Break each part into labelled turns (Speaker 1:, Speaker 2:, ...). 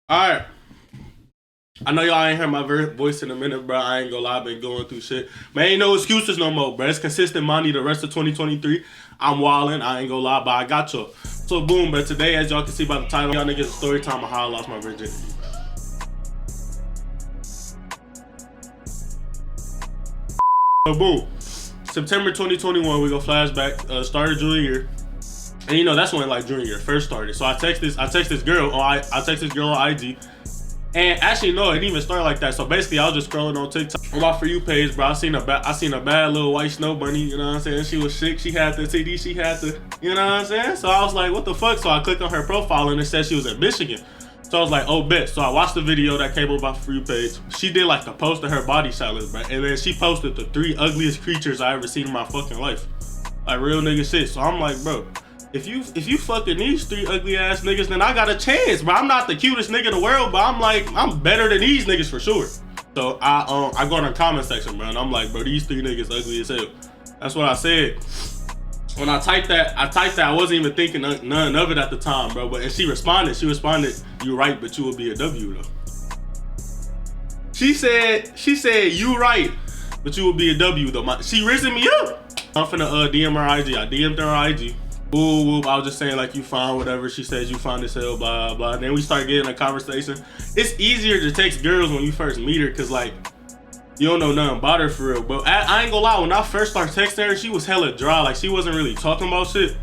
Speaker 1: All right. I know y'all ain't heard my voice in a minute, bro. I ain't gonna lie, I've been going through shit. Man, ain't no excuses no more, bro. It's consistent money the rest of 2023. I'm wildin', I ain't gonna lie, but I got y'all. So boom, but today, as y'all can see by the title, y'all niggas, story time of how I lost my virginity. So boom, September 2021, we go flashback, started junior year. And you know, that's when like junior year first started. So I text this girl on IG. And actually, no, it didn't even start like that. So basically, I was just scrolling on TikTok on my For You page, bro. I seen a bad little white snow bunny. You know what I'm saying? She was sick. She had the TD. She had the, you know what I'm saying? So I was like, what the fuck? So I clicked on her profile and it said she was in Michigan. So I was like, oh, bet. So I watched the video that came on my For You page. She did like the post of her body challenge, bro. And then she posted the 3 ugliest creatures I ever seen in my fucking life. Like real nigga shit. So I'm like, bro, if you fucking these 3 ugly ass niggas, then I got a chance, bro. I'm not the cutest nigga in the world, but I'm like, I'm better than these niggas for sure. So I go in the comment section, bro, and I'm like, bro, these 3 niggas ugly as hell. That's what I said. When I typed that, I wasn't even thinking none of it at the time, bro. But and she responded, you right, but you will be a W though. She said, you right, but you will be a W though. She risen me up. I'm finna DM her IG. I DM'd her IG. Whoop, I was just saying like you fine, whatever. She says you fine as hell, blah blah. And then we start getting a conversation. It's easier to text girls when you first meet her, cause like you don't know nothing about her for real. But I ain't gonna lie, when I first started texting her, she was hella dry. Like she wasn't really talking about shit.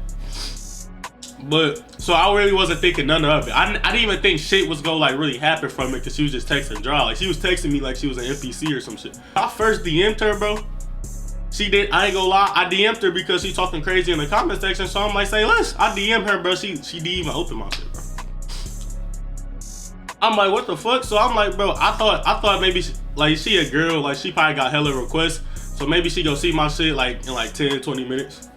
Speaker 1: But so I really wasn't thinking none of it. I didn't even think shit was gonna like really happen from it, cause she was just texting dry. Like she was texting me like she was an NPC or some shit. I first DM'd her, bro. She did, I ain't gonna lie, I DM'd her because she talking crazy in the comment section, so I'm like, say less. I DM'd her, bro, she didn't even open my shit, bro. I'm like, what the fuck? So I'm like, bro, I thought maybe, like, she a girl, like, she probably got hella requests, so maybe she go see my shit, like, in like 10, 20 minutes.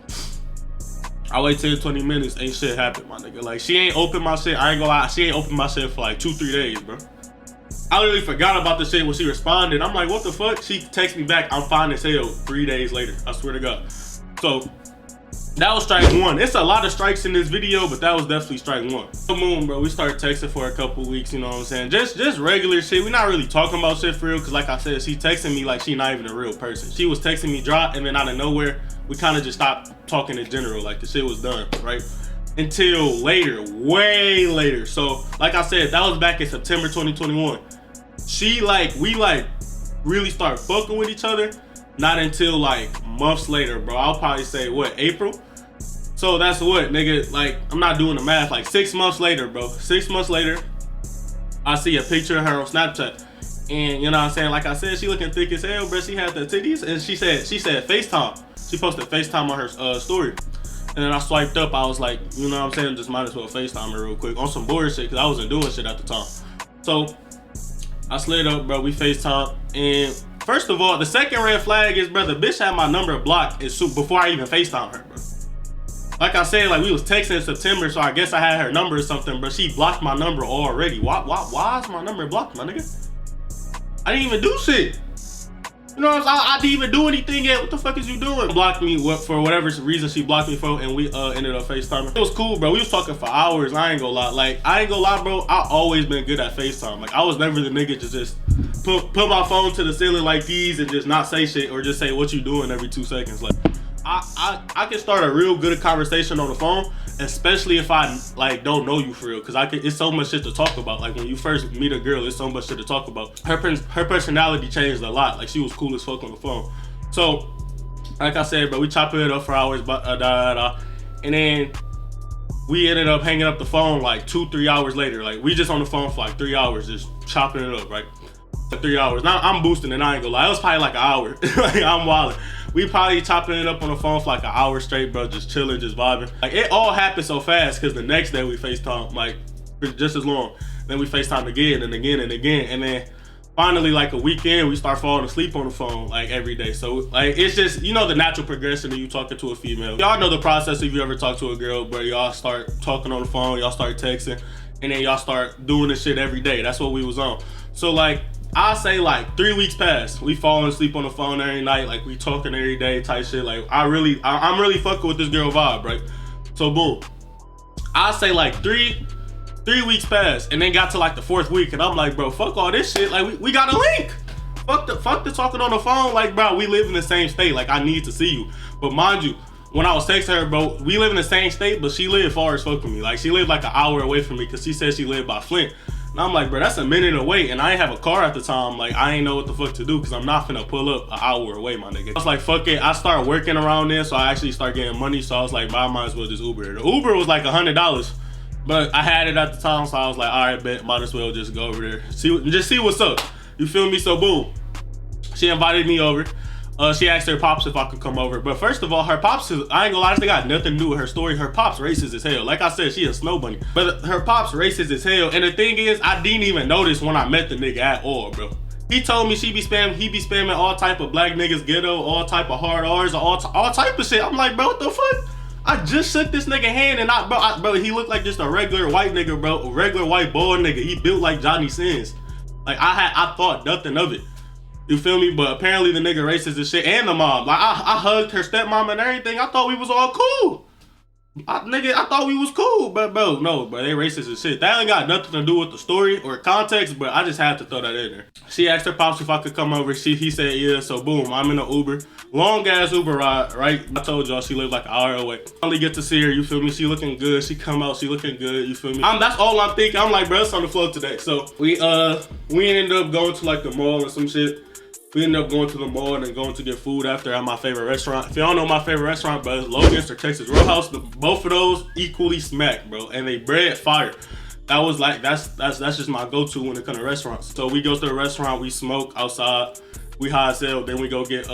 Speaker 1: I wait 10, 20 minutes, ain't shit happen, my nigga. Like, she ain't open my shit, I ain't gonna lie, she ain't open my shit for like 2-3 days, bro. I literally forgot about the shit when she responded. I'm like, what the fuck? She texts me back, I'm fine as hell 3 days later. I swear to God. So that was strike 1. It's a lot of strikes in this video, but that was definitely strike 1. So moon, bro, we started texting for a couple weeks, you know what I'm saying? Just regular shit. We're not really talking about shit for real, because like I said, she texting me like she not even a real person. She was texting me drop, and then out of nowhere, we kind of just stopped talking in general. Like the shit was done, right? Until later, way later. So like I said, that was back in September 2021. We really start fucking with each other not until like months later, bro. I'll probably say what, April? So that's what, nigga, like I'm not doing the math, like 6 months later, bro. 6 months later, I see a picture of her on Snapchat. And you know what I'm saying, like I said, she looking thick as hell, bro. She had the titties, and she said FaceTime. She posted FaceTime on her story. And then I swiped up, I was like, you know what I'm saying, just might as well FaceTime her real quick on some bullshit, because I wasn't doing shit at the time. So I slid up, bro, we FaceTime, and first of all, the second red flag is, bro, the bitch had my number blocked before I even FaceTime her, bro. Like I said, like we was texting in September, so I guess I had her number or something, but she blocked my number already. Why is my number blocked, my nigga? I didn't even do shit. You know what I'm saying? I didn't even do anything yet. What the fuck is you doing? Blocked me for whatever reason she blocked me for, and we ended up FaceTiming. It was cool, bro. We was talking for hours. I ain't gonna lie. Like, I ain't gonna lie, bro. I always been good at FaceTime. Like, I was never the nigga to just put my phone to the ceiling like these and just not say shit or just say what you doing every 2 seconds. Like, I can start a real good conversation on the phone, especially if I like don't know you for real, cause it's so much shit to talk about. Like when you first meet a girl, it's so much shit to talk about. Her personality changed a lot. Like she was cool as fuck on the phone. So like I said, bro, we chopping it up for hours, and then we ended up hanging up the phone like 2-3 hours later. Like we just on the phone for like 3 hours, just chopping it up, right? For 3 hours. Now I'm boosting and I ain't gonna lie. It was probably like an hour. Like I'm wilding. We probably chopping it up on the phone for like an hour straight, bro, just chilling, just vibing. Like it all happened so fast, because the next day we FaceTime like for just as long. Then we FaceTime again and again and again, and then finally like a weekend we start falling asleep on the phone like every day. So like it's just, you know, the natural progression of you talking to a female. Y'all know the process if you ever talk to a girl, but y'all start talking on the phone, y'all start texting, and then y'all start doing this shit every day. That's what we was on. So like I say like 3 weeks past, we falling asleep on the phone every night, like we talking every day type shit. Like I'm really fucking with this girl vibe, right? So boom, I say like 3 3 weeks passed, and then got to like the 4th week, and I'm like, bro, fuck all this shit. Like, we got a link. Fuck the talking on the phone. Like, bro, we live in the same state. Like, I need to see you. But mind you, when I was texting her, bro, we live in the same state, but she lived far as fuck from me. Like, she lived like an hour away from me because she said she lived by Flint. And I'm like, bro, that's a minute away, and I ain't have a car at the time. Like, I ain't know what the fuck to do because I'm not finna pull up an hour away, my nigga. I was like, fuck it. I started working around there, so I actually start getting money. So I was like, bro, I might as well just Uber. The Uber was like $100, but I had it at the time, so I was like, all right, bet, might as well just go over there, just see what's up. You feel me? So boom, she invited me over. She asked her pops if I could come over. But first of all, her pops, I ain't gonna lie, they got nothing to do with her story. Her pops racist as hell. Like I said, she a snow bunny. But her pops racist as hell. And the thing is, I didn't even notice when I met the nigga at all, bro. He told me he be spamming all type of black niggas ghetto, all type of hard R's, all type of shit. I'm like, bro, what the fuck? I just shook this nigga hand and bro, he looked like just a regular white nigga, bro. A regular white bald nigga. He built like Johnny Sins. Like, I thought nothing of it. You feel me? But apparently the nigga racist as shit, and the mom. Like, I hugged her stepmom and everything. I thought we was all cool. I thought we was cool. But bro, no, bro, they racist as shit. That ain't got nothing to do with the story or context, but I just had to throw that in there. She asked her pops if I could come over. He said yeah, so boom, I'm in an Uber. Long ass Uber ride, right? I told y'all she lived like an hour away. Finally get to see her, you feel me? She looking good. She come out, she looking good, you feel me? That's all I'm thinking. I'm like, bro, it's on the floor today. So we ended up going to like the mall and some shit. We ended up going to the mall and then going to get food after at my favorite restaurant. If y'all know my favorite restaurant, bro, it's Logan's or Texas Roadhouse. Both of those equally smack, bro. And they bread fire. That was like, that's just my go-to when it comes to restaurants. So we go to the restaurant, we smoke outside, we high as hell, then we go get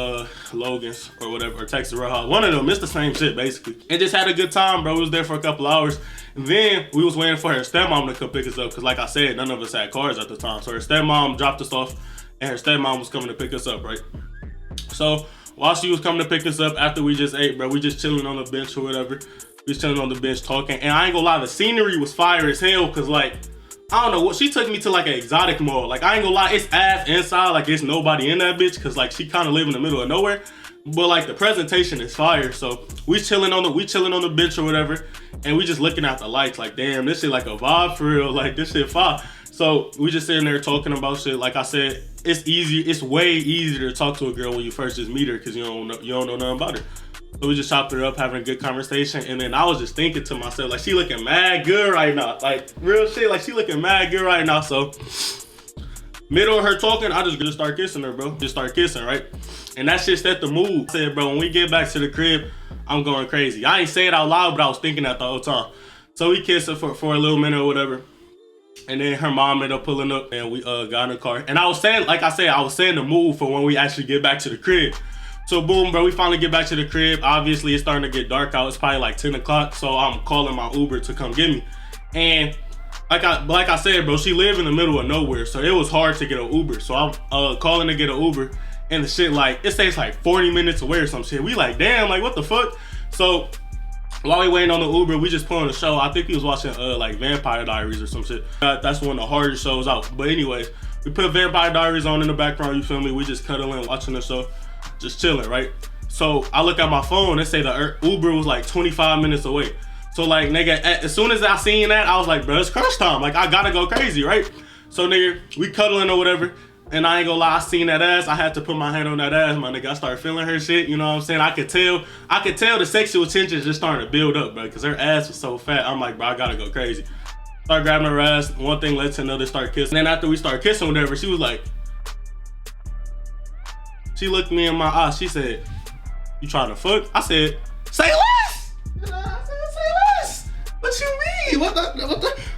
Speaker 1: Logan's or whatever, or Texas Roadhouse. One of them, it's the same shit basically. And just had a good time, bro. We was there for a couple hours. And then we was waiting for her stepmom to come pick us up, because like I said, none of us had cars at the time. So her stepmom dropped us off, and her stepmom was coming to pick us up, right? So while she was coming to pick us up, after we just ate, bro, we just chilling on the bench or whatever. We was chilling on the bench talking, and I ain't gonna lie, the scenery was fire as hell, cause like, I don't know what, she took me to like an exotic mall. Like, I ain't gonna lie, it's ass inside, like it's nobody in that bitch, cause like she kind of live in the middle of nowhere. But like the presentation is fire. So we chilling on the bench or whatever, and we just looking at the lights like, damn, this shit like a vibe for real. Like, this shit fire. So we just sitting there talking about shit. Like I said, it's way easier to talk to a girl when you first just meet her, because you don't know nothing about her. So we just chopped her up, having a good conversation, and then I was just thinking to myself, like, she looking mad good right now. Like, real shit, like, she looking mad good right now. So middle of her talking, I just start kissing her, bro. Just start kissing, right? And that shit set the mood. I said, bro, when we get back to the crib, I'm going crazy. I ain't say it out loud, but I was thinking that the whole time. So we kissed her for a little minute or whatever. And then her mom ended up pulling up, and we got in the car. And I was saying, like I said, I was saying the move for when we actually get back to the crib. So boom, bro, we finally get back to the crib. Obviously, it's starting to get dark out. It's probably like 10 o'clock. So I'm calling my Uber to come get me. And like I said, bro, she lived in the middle of nowhere. So it was hard to get an Uber. So I'm calling to get an Uber. And the shit, like, it says like 40 minutes away or some shit. We like, damn, like, what the fuck? So while we waiting on the Uber, we just put on the show. I think we was watching like Vampire Diaries or some shit. That's one of the hardest shows out. But anyways, we put Vampire Diaries on in the background, you feel me? We just cuddling, watching the show, just chilling, right? So I look at my phone, and say the Uber was like 25 minutes away. So like, nigga, as soon as I seen that, I was like, bro, it's crunch time. Like, I gotta go crazy, right? So nigga, we cuddling or whatever. And I ain't gonna lie, I seen that ass. I had to put my hand on that ass, my nigga. I started feeling her shit, you know what I'm saying? I could tell the sexual tension just starting to build up, bro, because her ass was so fat. I'm like, bro, I gotta go crazy. Start grabbing her ass, one thing led to another, start kissing. And then after we start kissing or whatever, she was like, she looked me in my eyes, she said, you trying to fuck? I said, say less! You know, I said, say less! What you mean?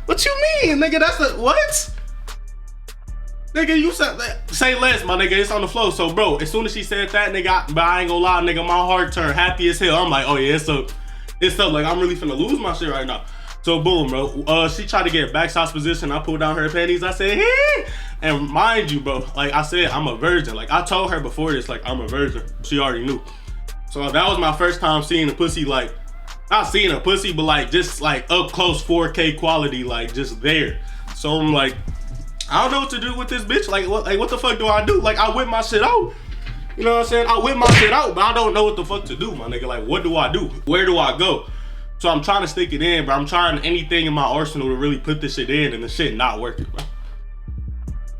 Speaker 1: What you mean, nigga? That's a, what? Nigga, you said that. Say less, my nigga. It's on the floor. So, bro, as soon as she said that, nigga, but I ain't gonna lie, nigga, my heart turned happy as hell. I'm like, oh yeah, it's up. Like, I'm really finna lose my shit right now. So, boom, bro. She tried to get backside position. I pulled down her panties. I said, hey. And mind you, bro, like I said, I'm a virgin. Like, I told her before this, like, I'm a virgin. She already knew. So that was my first time seeing a pussy, like, not seeing a pussy, but like, just like up close 4K quality, like, just there. So I'm like, I don't know what to do with this bitch. Like what the fuck do I do? Like, I whip my shit out. You know what I'm saying? I whip my shit out, but I don't know what the fuck to do, my nigga. Like, what do I do? Where do I go? So I'm trying to stick it in, bro. I'm trying anything in my arsenal to really put this shit in, and the shit not working, bro.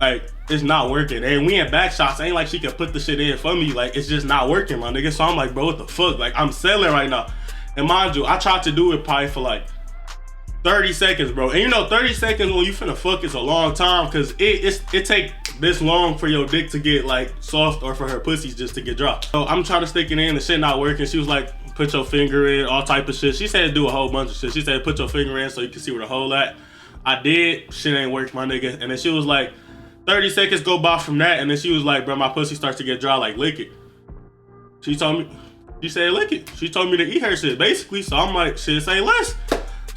Speaker 1: Like, it's not working. And we in back shots. Ain't like she can put the shit in for me. Like, it's just not working, my nigga. So I'm like, bro, what the fuck? Like, I'm selling right now. And mind you, I tried to do it probably for like 30 seconds, bro. And you know, 30 seconds when you finna fuck is a long time, because it take this long for your dick to get like soft or for her pussies just to get dropped. So I'm trying to stick it in, the shit not working. She was like, put your finger in, all type of shit. She said do a whole bunch of shit. She said put your finger in so you can see where the hole at. I did, shit ain't worked, my nigga. And then she was like, 30 seconds go by from that, and then she was like, bro, my pussy starts to get dry, like lick it. She told me, she said lick it. She told me to eat her shit, basically. So I'm like, shit, say less.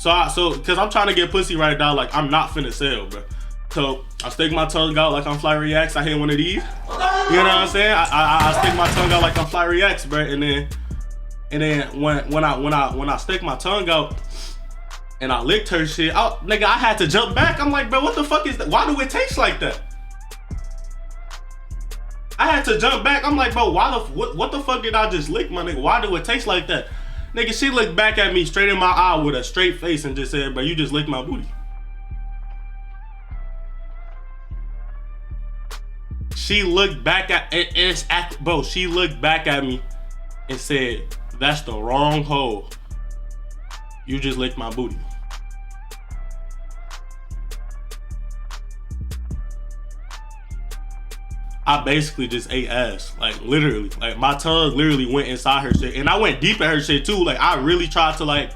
Speaker 1: Cause I'm trying to get pussy right now, like I'm not finna sell, bro. So I stick my tongue out like I'm Fly Reacts. I hit one of these. You know what I'm saying? I stick my tongue out like I'm Fly Reacts, bro. And then when I stick my tongue out and I licked her shit, nigga, I had to jump back. I'm like, bro, what the fuck is that? Why do it taste like that? I had to jump back. I'm like, bro, what the fuck did I just lick, my nigga? Why do it taste like that? Nigga, she looked back at me straight in my eye with a straight face and just said, bro, you just licked my booty. She looked back she looked back at me and said, that's the wrong hole. You just licked my booty. I basically just ate ass, like literally. Like my tongue literally went inside her shit, and I went deep in her shit too. Like I really tried to like,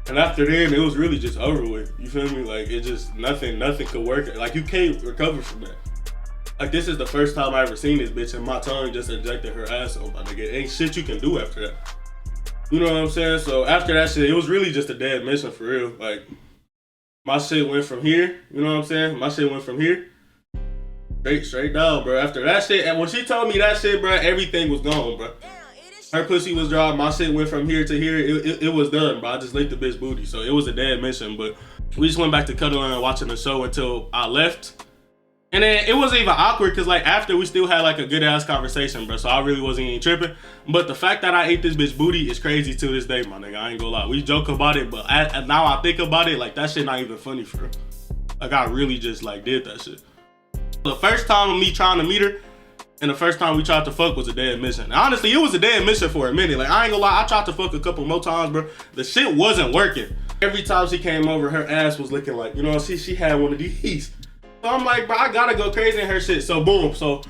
Speaker 1: and after then it was really just over with. You feel me? Like it just nothing could work. Like you can't recover from that. Like this is the first time I ever seen this bitch, and my tongue just injected her ass on my nigga. Ain't shit you can do after that. You know what I'm saying? So after that shit, it was really just a dead mission for real. Like my shit went from here. You know what I'm saying? My shit went from here. Straight down, bro. After that shit, and when she told me that shit, bro, everything was gone, bro. Her pussy was dry. My shit went from here to here. It was done, bro. I just licked the bitch booty, so it was a dead mission. But we just went back to cuddling and watching the show until I left. And then it wasn't even awkward, because like after we still had like a good ass conversation, bro. So I really wasn't even tripping. But the fact that I ate this bitch booty is crazy to this day, my nigga. I ain't gonna lie. We joke about it, but now I think about it, like that shit not even funny for real. Like I really just like did that shit. The first time of me trying to meet her and the first time we tried to fuck was a dead mission. Honestly, it was a dead mission for a minute. Like, I ain't gonna lie, I tried to fuck a couple more times, bro. The shit wasn't working. Every time she came over, her ass was looking like, you know, she had one of these. So I'm like, bro, I gotta go crazy in her shit. So boom, so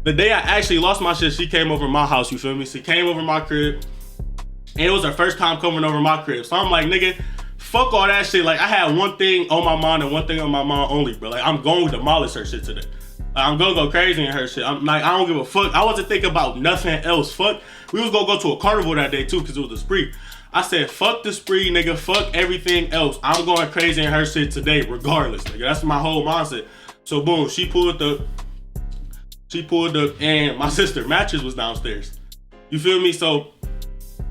Speaker 1: the day I actually lost my shit, she came over my house, you feel me? She came over my crib, and it was her first time coming over my crib. So I'm like, nigga, fuck all that shit. Like, I had one thing on my mind and one thing on my mind only, bro. Like, I'm going to demolish her shit today. Like, I'm gonna go crazy in her shit. I'm like, I don't give a fuck. I wasn't thinking about nothing else. Fuck. We was gonna go to a carnival that day too, because it was a spree. I said, fuck the spree, nigga. Fuck everything else. I'm going crazy in her shit today, regardless, nigga. That's my whole mindset. So boom, she pulled up, and my sister mattress was downstairs. You feel me? So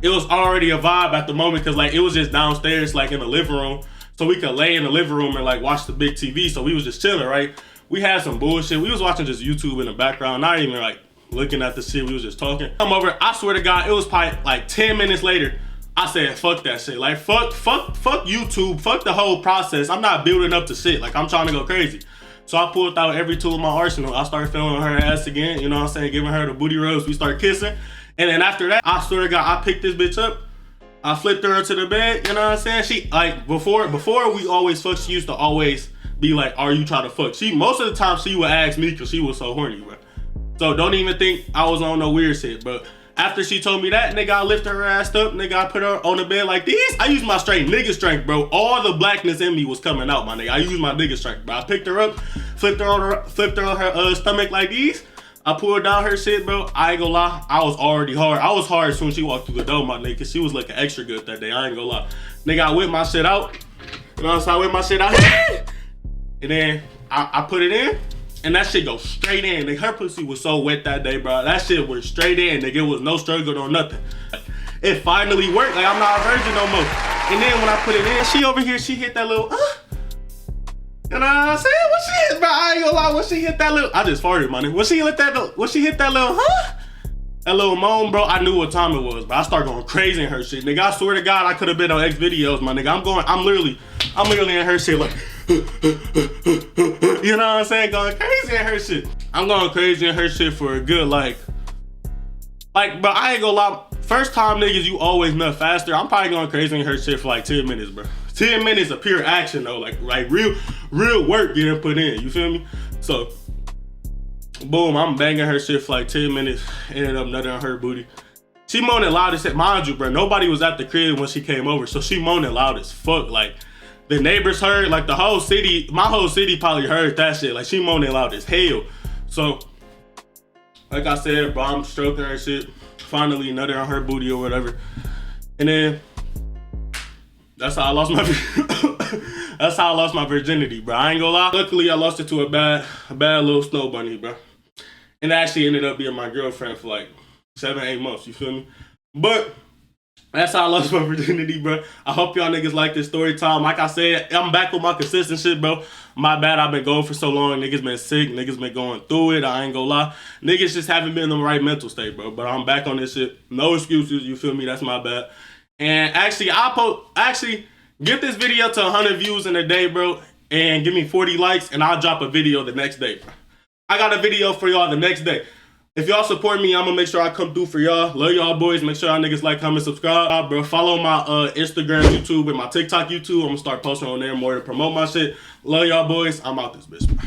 Speaker 1: it was already a vibe at the moment, because like it was just downstairs, like in the living room, so we could lay in the living room and like watch the big TV. So we was just chilling, right? We had some bullshit. We was watching just YouTube in the background, not even like looking at the shit. We was just talking. Come over. I swear to God, it was probably like 10 minutes later. I said, fuck that shit. Like, fuck YouTube. Fuck the whole process. I'm not building up to shit. Like, I'm trying to go crazy. So I pulled out every tool in my arsenal. I started feeling her ass again. You know what I'm saying? Giving her the booty rubs. We start kissing. And then after that, I swear to God, I picked this bitch up. I flipped her to the bed. You know what I'm saying? She, like, before we always fuck, she used to always be like, are you trying to fuck? Most of the time, she would ask me because she was so horny, bro. So don't even think I was on no weird shit, but after she told me that, nigga, I lifted her ass up, nigga, I put her on the bed like this. I used my straight nigga strength, bro. All the blackness in me was coming out, my nigga. I used my nigga strength, bro. I picked her up, flipped her on her stomach like these. I pulled down her shit, bro. I ain't gonna lie, I was already hard. I was hard as soon as she walked through the door, my nigga, cause she was looking extra good that day. I ain't gonna lie. Nigga, I whipped my shit out. You know what I'm saying? I whipped my shit out. And then I put it in, and that shit go straight in. Nigga, her pussy was so wet that day, bro. That shit went straight in, nigga. It was no struggle or nothing. It finally worked. Like, I'm not a virgin no more. And then when I put it in, she over here, she hit that little, you know what I'm saying? What she hit, bro? I ain't gonna lie, when she hit that little, I just farted, man. When she hit that little, That little moan, bro, I knew what time it was, but I started going crazy in her shit. Nigga, I swear to God, I could have been on X videos, my nigga. I'm literally in her shit like, you know what I'm saying? Going crazy in her shit. I'm going crazy in her shit for a good, like, bro, I ain't gonna lie. First time niggas, you always nut faster. I'm probably going crazy in her shit for like 10 minutes, bro. 10 minutes of pure action, though. Like real work getting put in. You feel me? So, boom, I'm banging her shit for like 10 minutes. Ended up nutting on her booty. She moaning loud as shit. Mind you, bro, nobody was at the crib when she came over. So she moaning loud as fuck. Like, the neighbors heard, like the whole city, my whole city probably heard that shit. Like, she moaning loud as hell. So, like I said, bro, I'm stroking her shit. Finally nutted on her booty or whatever. And then that's how I lost my that's how I lost my virginity, bro. I ain't gonna lie. Luckily, I lost it to a bad little snow bunny, bro. And actually ended up being my girlfriend for like 7-8 months, you feel me? But that's how I lost my virginity, bro. I hope y'all niggas like this story time. Like I said, I'm back with my consistent shit, bro. My bad, I've been going for so long. Niggas been sick. Niggas been going through it. I ain't gonna lie. Niggas just haven't been in the right mental state, bro. But I'm back on this shit. No excuses, you feel me? That's my bad. And actually, get this video to 100 views in a day, bro. And give me 40 likes, and I'll drop a video the next day, bro. I got a video for y'all the next day. If y'all support me, I'm gonna make sure I come through for y'all. Love y'all boys. Make sure y'all niggas like, comment, subscribe, bro. Follow my Instagram, YouTube, and my TikTok, YouTube. I'm gonna start posting on there more to promote my shit. Love y'all boys. I'm out this bitch, bro.